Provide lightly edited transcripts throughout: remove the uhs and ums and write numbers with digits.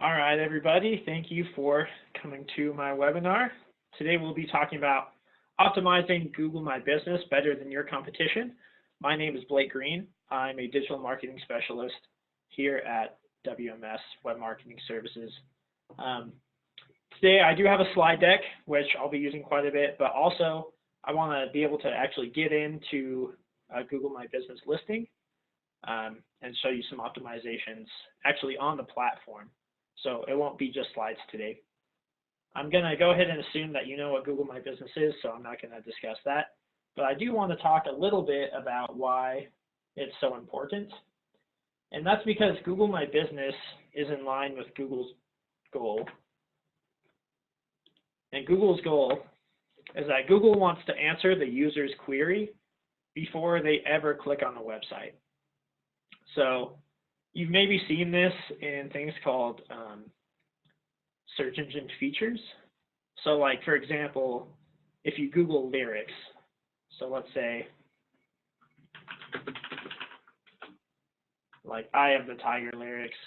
All right, everybody. Thank you for coming to my webinar. Today we'll be talking about optimizing Google My Business better than your competition. My name is Blake Green. I'm a digital marketing specialist here at WMS Web Marketing Services. Today I do have a slide deck, which I'll be using quite a bit, but also I want to be able to actually get into Google My Business listing and show you some optimizations actually on the platform. So it won't be just slides today. I'm going to go ahead and assume that you know what Google My Business is, so I'm not going to discuss that. But I do want to talk a little bit about why it's so important. And that's because Google My Business is in line with Google's goal. And Google's goal is that Google wants to answer the user's query before they ever click on the website. So you've maybe seen this in things called search engine features. So like, for example, if you Google lyrics, so let's say like Eye of the Tiger lyrics,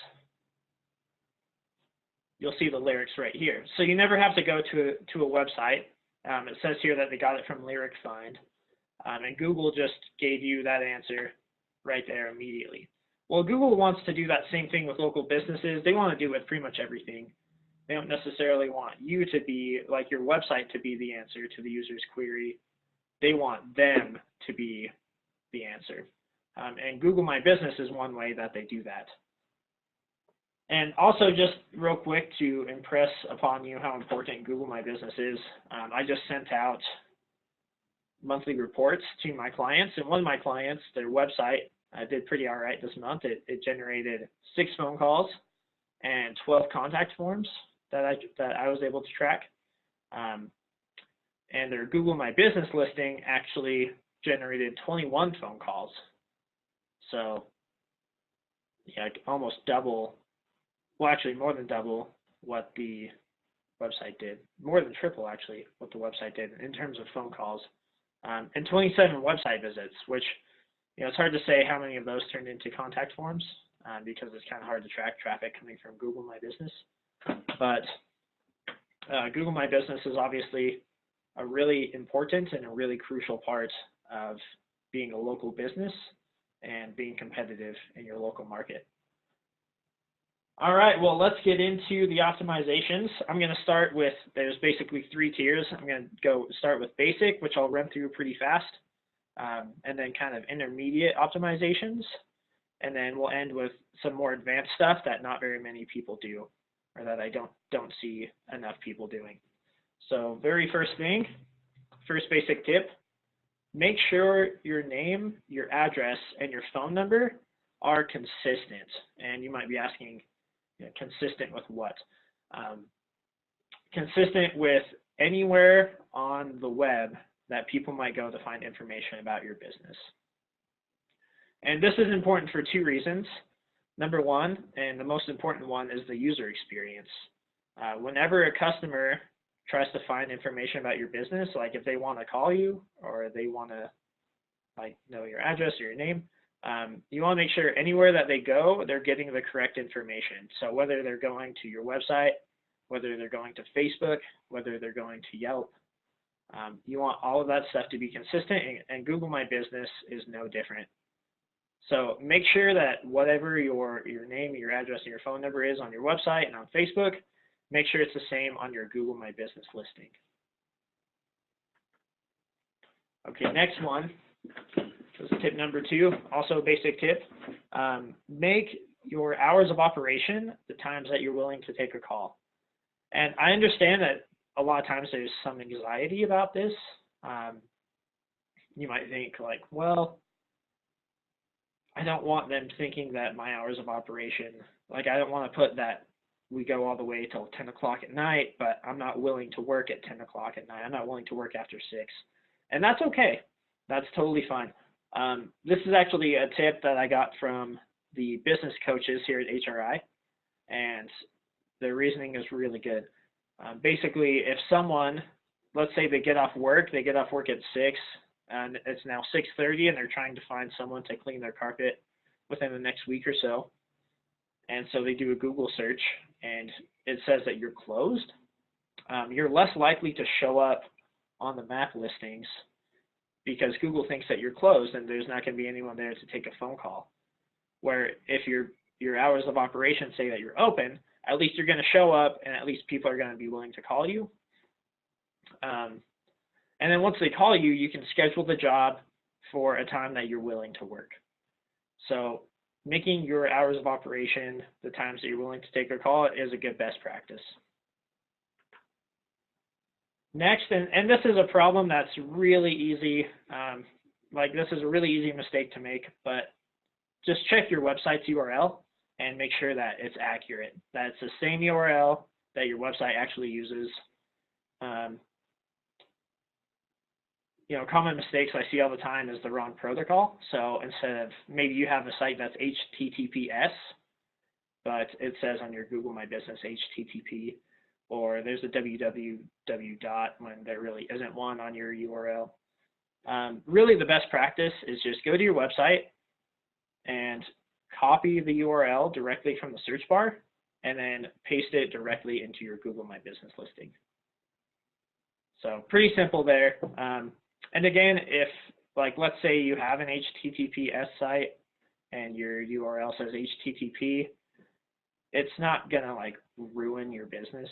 you'll see the lyrics right here. So you never have to go to a website. It says here that they got it from Lyric Find, and Google just gave you that answer right there immediately. Well, Google wants to do that same thing with local businesses. They want to do with pretty much everything. They don't necessarily want you to be, like your website to be the answer to the user's query. They want them to be the answer. And Google My Business is one way that they do that. And also just real quick to impress upon you how important Google My Business is, I just sent out monthly reports to my clients, and one of my clients, their website, did pretty all right this month. It generated 6 phone calls and 12 contact forms that I was able to track. And their Google My Business listing actually generated 21 phone calls. So yeah, almost double, well actually more than double what the website did. More than triple actually what the website did in terms of phone calls. And 27 website visits, which it's hard to say how many of those turned into contact forms because it's kind of hard to track traffic coming from Google My Business. But Google My Business is obviously a really important and a really crucial part of being a local business and being competitive in your local market. All right, well, let's get into the optimizations. I'm going to start with, there's basically 3 tiers. I'm going to start with basic, which I'll run through pretty fast. And then kind of intermediate optimizations, and then we'll end with some more advanced stuff that not very many people do, or that I don't see enough people doing. So very first thing, first basic tip, make sure your name, your address, and your phone number are consistent. And you might be asking, consistent with what? Consistent with anywhere on the web that people might go to find information about your business. And this is important for 2 reasons. Number one, and the most important one, is the user experience. Whenever a customer tries to find information about your business, like if they want to call you or they want to know your address or your name, you want to make sure anywhere that they go, they're getting the correct information. So whether they're going to your website, whether they're going to Facebook, whether they're going to Yelp, you want all of that stuff to be consistent, and Google My Business is no different. So make sure that whatever your name, your address, and your phone number is on your website and on Facebook, make sure it's the same on your Google My Business listing. Okay, next one. This is tip number 2, also a basic tip. Make your hours of operation the times that you're willing to take a call. And I understand that a lot of times there's some anxiety about this. You might think like, well, I don't want them thinking that my hours of operation, like I don't want to put that we go all the way till 10 o'clock at night, but I'm not willing to work at 10 o'clock at night. I'm not willing to work after 6. And that's okay. That's totally fine. This is actually a tip that I got from the business coaches here at HRI, and their reasoning is really good. Basically, if someone, let's say they get off work at 6, and it's now 6:30, and they're trying to find someone to clean their carpet within the next week or so, and so they do a Google search, and it says that you're closed, you're less likely to show up on the map listings because Google thinks that you're closed and there's not going to be anyone there to take a phone call. Where if your hours of operation say that you're open, at least you're going to show up and at least people are going to be willing to call you. And then once they call you, you can schedule the job for a time that you're willing to work. So making your hours of operation the times that you're willing to take a call is a good best practice. Next, and this is a problem that's really easy, this is a really easy mistake to make, but just check your website's URL and make sure that it's accurate, that it's the same URL that your website actually uses. Common mistakes I see all the time is the wrong protocol. So instead of, maybe you have a site that's HTTPS, but it says on your Google My Business HTTP, or there's a www dot when there really isn't one on your URL. Really the best practice is just go to your website and copy the URL directly from the search bar and then paste it directly into your Google My Business listing. So pretty simple there. And again, if let's say you have an HTTPS site and your URL says HTTP, it's not gonna ruin your business.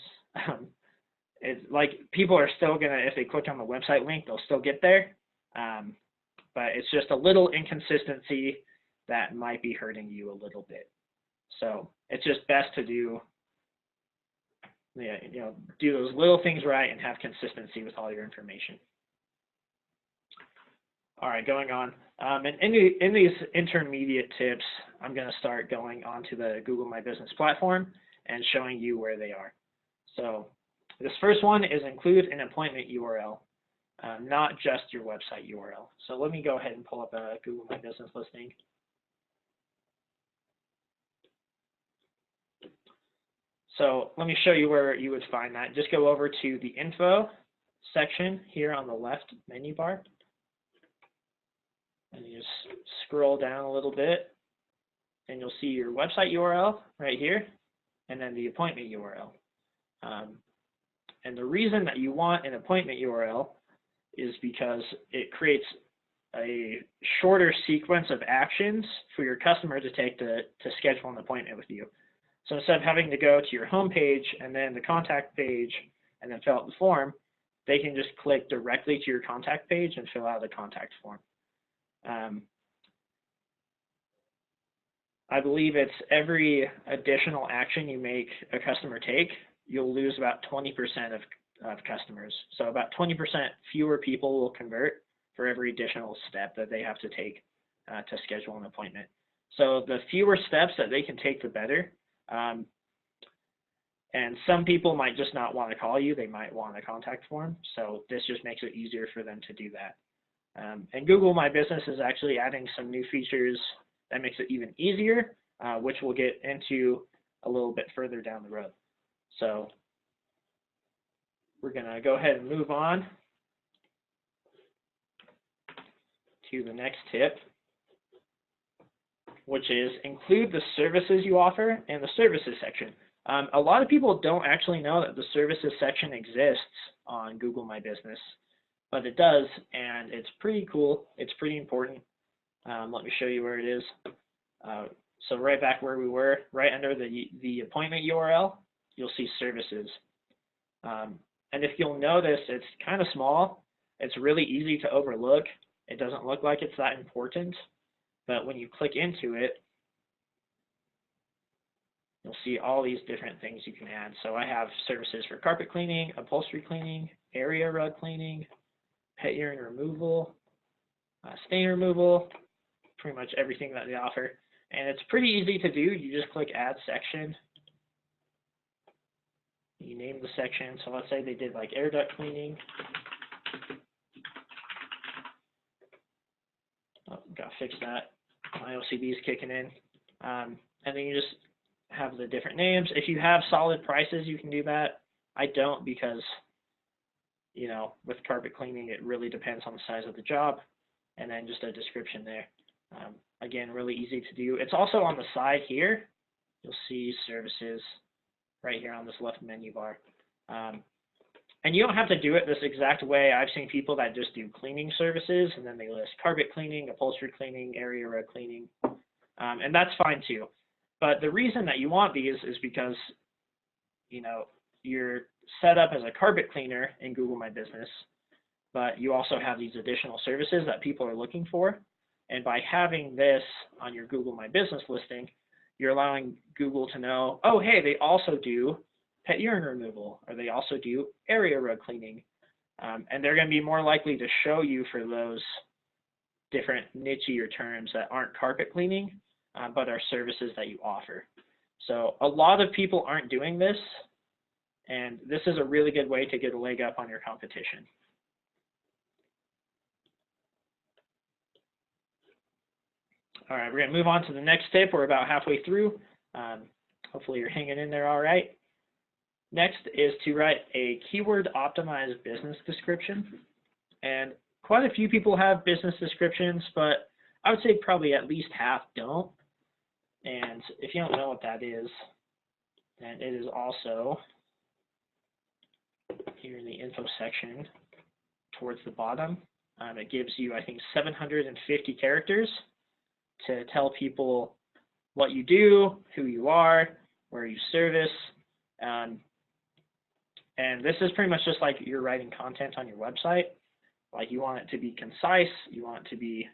It's people are still gonna, if they click on the website link, they'll still get there. But it's just a little inconsistency that might be hurting you a little bit. So it's just best to do those little things right and have consistency with all your information. All right, going on. And in these intermediate tips, I'm going to start going onto the Google My Business platform and showing you where they are. So this first one is include an appointment URL, not just your website URL. So let me go ahead and pull up a Google My Business listing. So let me show you where you would find that. Just go over to the info section here on the left menu bar. And you just scroll down a little bit and you'll see your website URL right here and then the appointment URL. And the reason that you want an appointment URL is because it creates a shorter sequence of actions for your customer to take to schedule an appointment with you. So instead of having to go to your home page and then the contact page and then fill out the form, they can just click directly to your contact page and fill out the contact form. I believe it's every additional action you make a customer take, you'll lose about 20% of customers. So about 20% fewer people will convert for every additional step that they have to take to schedule an appointment. So the fewer steps that they can take, the better. And some people might just not want to call you. They might want a contact form. So this just makes it easier for them to do that. And Google My Business is actually adding some new features that makes it even easier, which we'll get into a little bit further down the road. So we're going to go ahead and move on to the next tip, which is include the services you offer in the services section. A lot of people don't actually know that the services section exists on Google My Business, but it does, and it's pretty cool. It's pretty important. Let me show you where it is. So right back where we were, right under the appointment URL, you'll see services. And if you'll notice, it's kind of small. It's really easy to overlook. It doesn't look like it's that important, but when you click into it, you'll see all these different things you can add. So I have services for carpet cleaning, upholstery cleaning, area rug cleaning, pet urine removal, stain removal, pretty much everything that they offer. And it's pretty easy to do. You just click add section. You name the section. So let's say they did like air duct cleaning. Oh, gotta fix that. My OCD is kicking in. And then you just have the different names. If you have solid prices, you can do that. I don't because, you know, with carpet cleaning, it really depends on the size of the job. And then just a description there. Again, really easy to do. It's also on the side here. you'll see services right here on this left menu bar. And you don't have to do it this exact way. I've seen people that just do cleaning services, and then they list carpet cleaning, upholstery cleaning, area rug cleaning, and that's fine too. But the reason that you want these is because, you know, you're set up as a carpet cleaner in Google My Business, but you also have these additional services that people are looking for. And by having this on your Google My Business listing, you're allowing Google to know, oh, hey, they also do pet urine removal, or they also do area rug cleaning. And they're going to be more likely to show you for those different nichier terms that aren't carpet cleaning, but are services that you offer. So a lot of people aren't doing this, and this is a really good way to get a leg up on your competition. All right, we're going to move on to the next tip. We're about halfway through. Hopefully you're hanging in there all right. Next is to write a keyword optimized business description. And quite a few people have business descriptions, but I would say probably at least half don't. And if you don't know what that is, then it is also here in the info section towards the bottom. It gives you, I think, 750 characters to tell people what you do, who you are, where you service. And this is pretty much just like you're writing content on your website. Like, you want it to be concise, you want it to be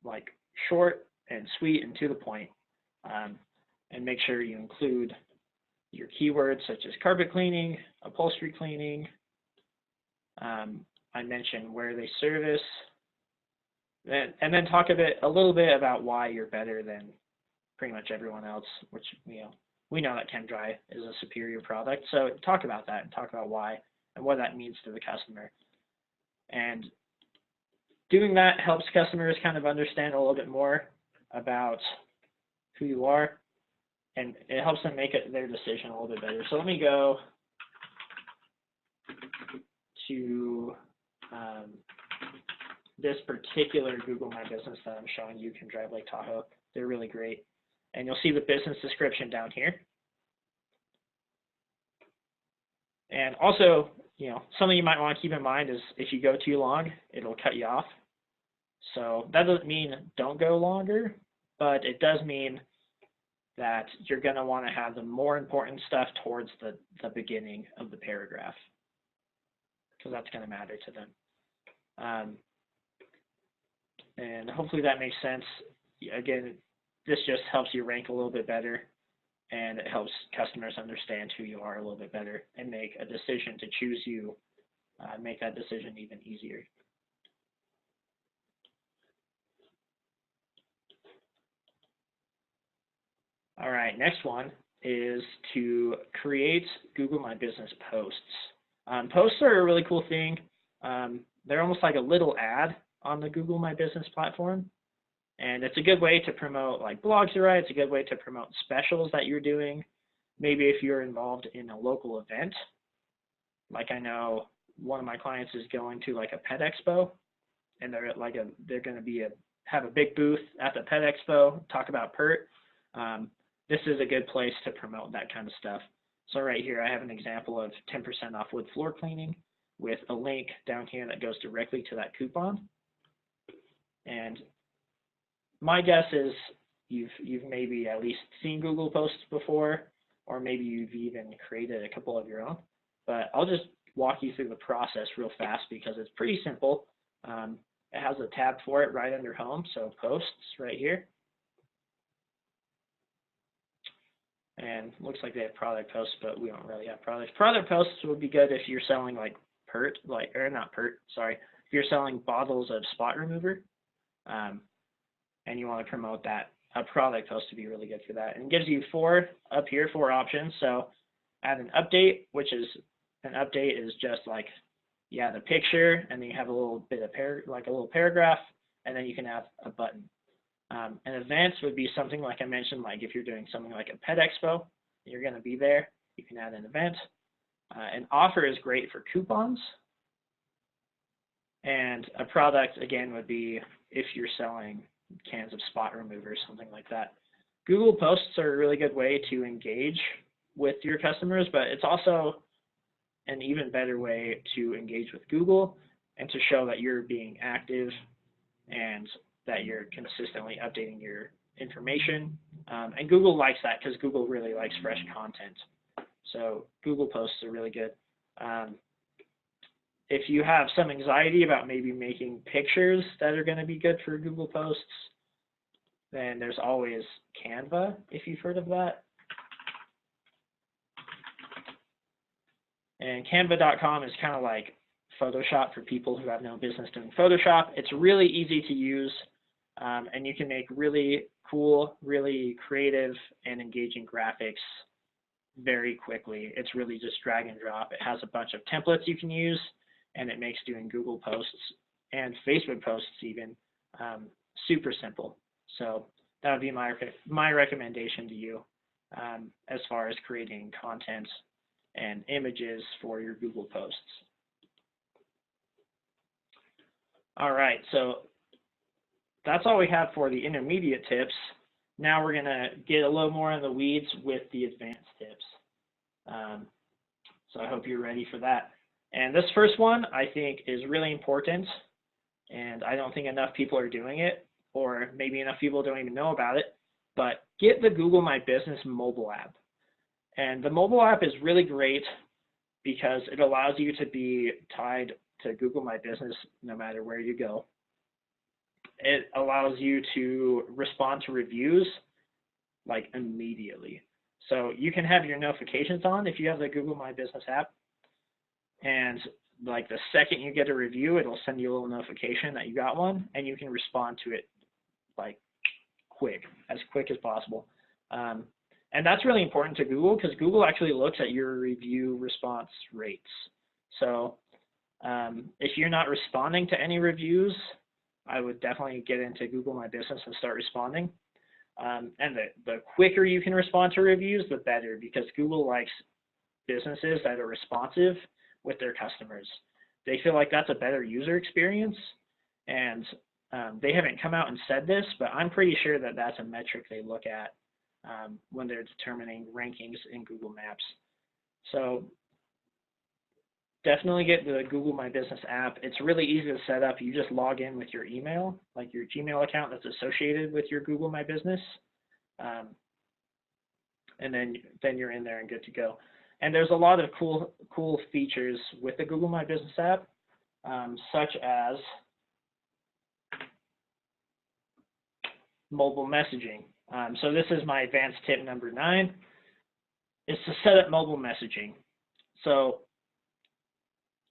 like short and sweet and to the point. And make sure you include your keywords such as carpet cleaning, upholstery cleaning. I mentioned where they service, and then talk a little bit about why you're better than pretty much everyone else, which, you know, we know that ChemDry is a superior product. So talk about that and talk about why and what that means to the customer. And doing that helps customers kind of understand a little bit more about who you are, and it helps them make their decision a little bit better. So let me go to this particular Google My Business that I'm showing you, ChemDry Lake Tahoe. They're really great. And you'll see the business description down here. And also, you know, something you might want to keep in mind is if you go too long, it'll cut you off. So that doesn't mean don't go longer, but it does mean that you're going to want to have the more important stuff towards the beginning of the paragraph, because that's going to matter to them. And hopefully that makes sense. Again, this just helps you rank a little bit better, and it helps customers understand who you are a little bit better and make a decision to choose you, make that decision even easier. All right, next one is to create Google My Business posts. Posts are a really cool thing. They're almost like a little ad on the Google My Business platform. And it's a good way to promote like blogs you write. It's a good way to promote specials that you're doing. Maybe if you're involved in a local event, like I know one of my clients is going to like a pet expo, and they're going to have a big booth at the pet expo, talk about PERT. This is a good place to promote that kind of stuff. So right here, I have an example of 10% off wood floor cleaning with a link down here that goes directly to that coupon. And my guess is you've maybe at least seen Google posts before, or maybe you've even created a couple of your own. But I'll just walk you through the process real fast because it's pretty simple. It has a tab for it right under home, so posts right here. And looks like they have product posts, but we don't really have products. Product posts would be good if you're selling like PERT, if you're selling bottles of spot remover. And you want to promote that, a product post to be really good for that. And it gives you four options. So add an update, which is just like, yeah, the picture, and then you have a little bit of a little paragraph, and then you can have a button. An event would be something like I mentioned, like if you're doing something like a pet expo, you're going to be there, you can add an event. An offer is great for coupons. And a product, again, would be if you're selling cans of spot remover, something like that. Google Posts are a really good way to engage with your customers, but it's also an even better way to engage with Google and to show that you're being active and that you're consistently updating your information. And Google likes that because Google really likes fresh content. So Google Posts are really good. If you have some anxiety about maybe making pictures that are going to be good for Google Posts, then there's always Canva, if you've heard of that. And Canva.com is kind of like Photoshop for people who have no business doing Photoshop. It's really easy to use, and you can make really cool, really creative, and engaging graphics very quickly. It's really just drag and drop. It has a bunch of templates you can use, and it makes doing Google Posts and Facebook posts even super simple. So that would be my recommendation to you as far as creating content and images for your Google Posts. All right, so that's all we have for the intermediate tips. Now we're going to get a little more in the weeds with the advanced tips. So I hope you're ready for that. And this first one I think is really important, and I don't think enough people are doing it, or maybe enough people don't even know about it, but get the Google My Business mobile app. And the mobile app is really great because it allows you to be tied to Google My Business no matter where you go. It allows you to respond to reviews like immediately. So you can have your notifications on if you have the Google My Business app, and like the second you get a review, it'll send you a little notification that you got one, and you can respond to it like as quick as possible. And that's really important to Google because Google actually looks at your review response rates. So if you're not responding to any reviews, I would definitely get into Google My Business and start responding. And the quicker you can respond to reviews, the better, because Google likes businesses that are responsive with their customers. They feel like that's a better user experience, and they haven't come out and said this, but I'm pretty sure that that's a metric they look at when they're determining rankings in Google Maps. So definitely get the Google My Business app. It's really easy to set up. You just log in with your email, like your Gmail account that's associated with your Google My Business, and then you're in there and good to go. And there's a lot of cool features with the Google My Business app, such as mobile messaging. So this is my advanced tip number 9, is to set up mobile messaging. So,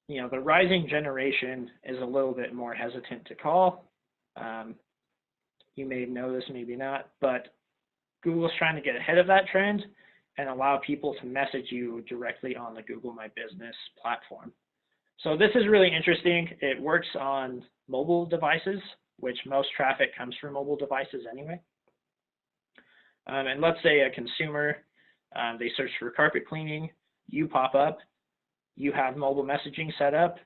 you know, the rising generation is a little bit more hesitant to call. You may know this, maybe not, but Google's trying to get ahead of that trend and allow people to message you directly on the Google My Business platform. So this is really interesting. It works on mobile devices, which most traffic comes from mobile devices anyway. And let's say a consumer, they search for carpet cleaning, you pop up, you have mobile messaging set up,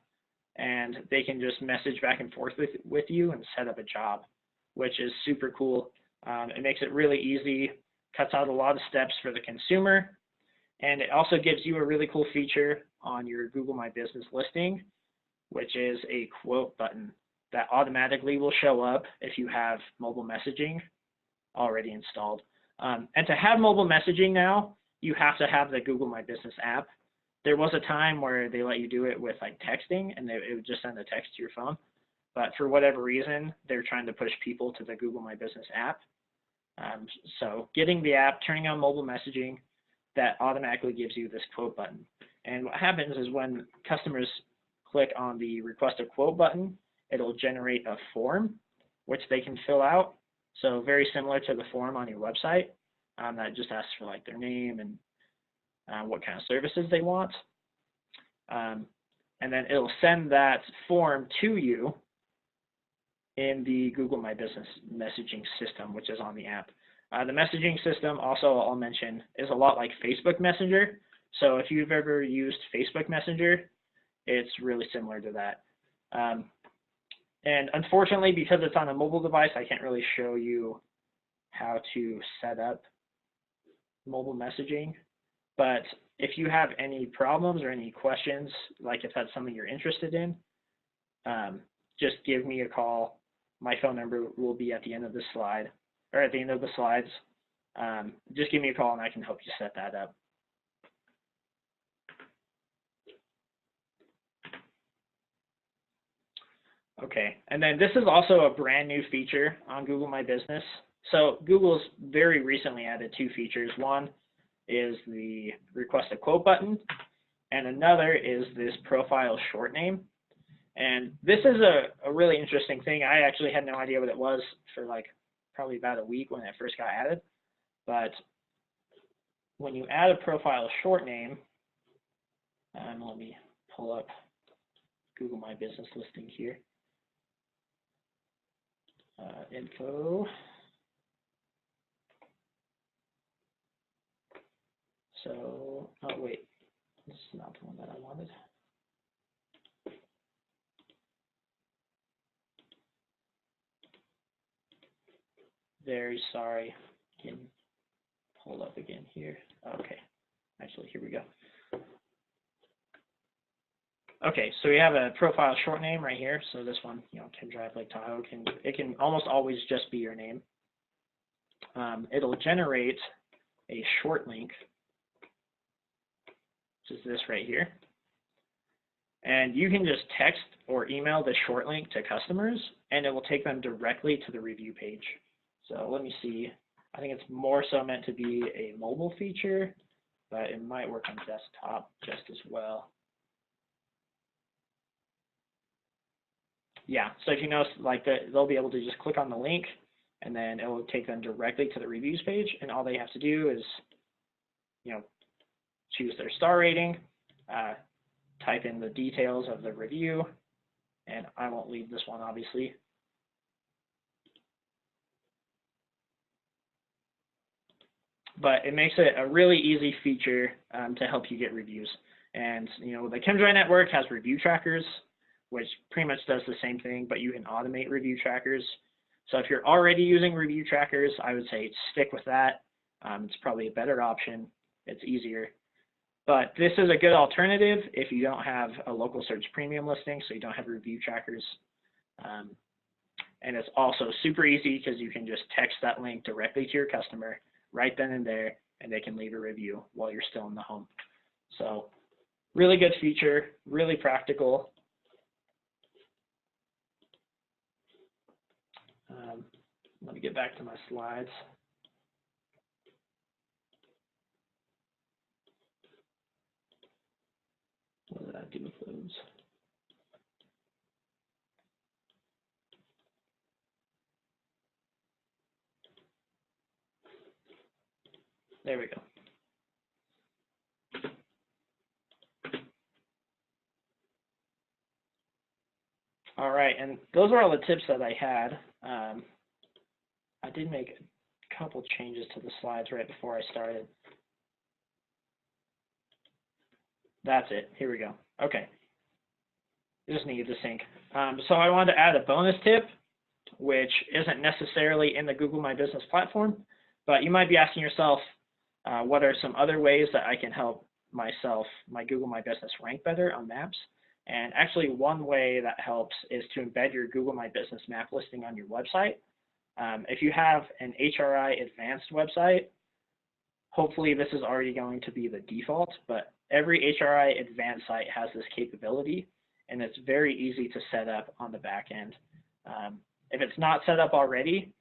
and they can just message back and forth with you and set up a job, which is super cool. It makes it really easy, cuts out a lot of steps for the consumer, and it also gives you a really cool feature on your Google My Business listing, which is a quote button that automatically will show up if you have mobile messaging already installed. And to have mobile messaging now, you have to have the Google My Business app. There was a time where they let you do it with like texting, and it would just send a text to your phone. But for whatever reason, they're trying to push people to the Google My Business app. So getting the app, turning on mobile messaging, that automatically gives you this quote button. And what happens is when customers click on the request a quote button, it'll generate a form which they can fill out. So very similar to the form on your website that just asks for like their name and what kind of services they want. And then it'll send that form to you in the Google My Business messaging system, which is on the app. The messaging system, also I'll mention, is a lot like Facebook Messenger. So if you've ever used Facebook Messenger, it's really similar to that. And unfortunately, because it's on a mobile device, I can't really show you how to set up mobile messaging. But if you have any problems or any questions, like if that's something you're interested in, just give me a call. My phone number will be at the end of the slide, or at the end of the slides. Just give me a call and I can help you set that up. Okay, and then this is also a brand new feature on Google My Business. So Google's very recently added 2 features. One is the request a quote button, and another is this profile short name. And this is a really interesting thing. I actually had no idea what it was for like probably about a week when it first got added. But when you add a profile short name, let me pull up Google My Business listing here. Info. So, oh wait, this is not the one that I wanted. Very sorry. Can pull up again here. Okay, actually, here we go. Okay, so we have a profile short name right here. So this one, Kim Drive Lake Tahoe, it can almost always just be your name. It'll generate a short link, which is this right here. And you can just text or email the short link to customers, and it will take them directly to the review page. So let me see. I think it's more so meant to be a mobile feature, but it might work on desktop just as well. Yeah, so if you notice, like they'll be able to just click on the link, and then it will take them directly to the reviews page, and all they have to do is, choose their star rating, type in the details of the review, and I won't leave this one, obviously. But it makes it a really easy feature to help you get reviews. And, the ChemDry network has review trackers, which pretty much does the same thing, but you can automate review trackers. So if you're already using review trackers, I would say stick with that. It's probably a better option. It's easier. But this is a good alternative if you don't have a local search premium listing, so you don't have review trackers. And it's also super easy because you can just text that link directly to your customer right then and there, and they can leave a review while you're still in the home. So really good feature, really practical. Let me get back to my slides. What did I do with those? There we go. All right, and those are all the tips that I had. I did make a couple changes to the slides right before I started. That's it. Here we go. Okay. Just needed to sync. So I wanted to add a bonus tip, which isn't necessarily in the Google My Business platform, but you might be asking yourself, what are some other ways that I can help my Google My Business rank better on maps? And actually, one way that helps is to embed your Google My Business map listing on your website. If you have an HRI advanced website, hopefully this is already going to be the default, but every HRI advanced site has this capability, and it's very easy to set up on the back end. If it's not set up already,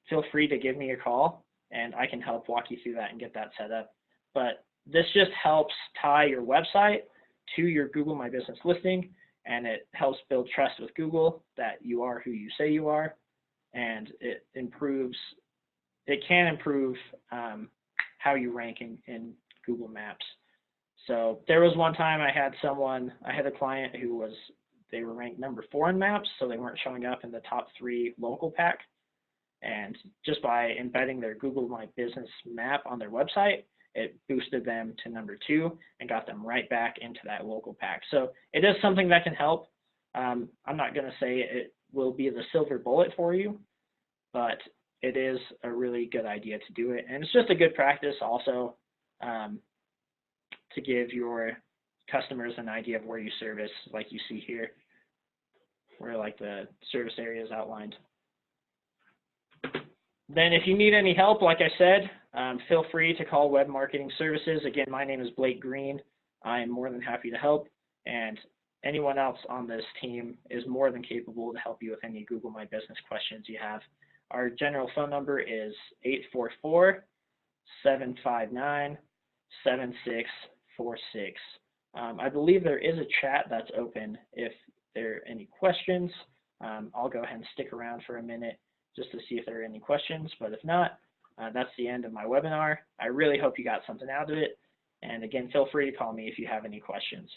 feel free to give me a call, and I can help walk you through that and get that set up. But this just helps tie your website to your Google My Business listing, and it helps build trust with Google that you are who you say you are, and it can improve how you rank in Google Maps. So there was one time I had a client who they were ranked number 4 in maps, so they weren't showing up in the top 3 local pack. And just by embedding their Google My Business map on their website, it boosted them to number 2 and got them right back into that local pack. So it is something that can help. I'm not going to say it will be the silver bullet for you, but it is a really good idea to do it. And it's just a good practice also to give your customers an idea of where you service, like you see here, where like the service area is outlined. Then if you need any help, like I said, feel free to call Web Marketing Services. Again, my name is Blake Green. I am more than happy to help, and anyone else on this team is more than capable to help you with any Google My Business questions you have. Our general phone number is 844-759-7646. I believe there is a chat that's open if there are any questions. I'll go ahead and stick around for a minute just to see if there are any questions, but if not, that's the end of my webinar. I really hope you got something out of it, and again, feel free to call me if you have any questions.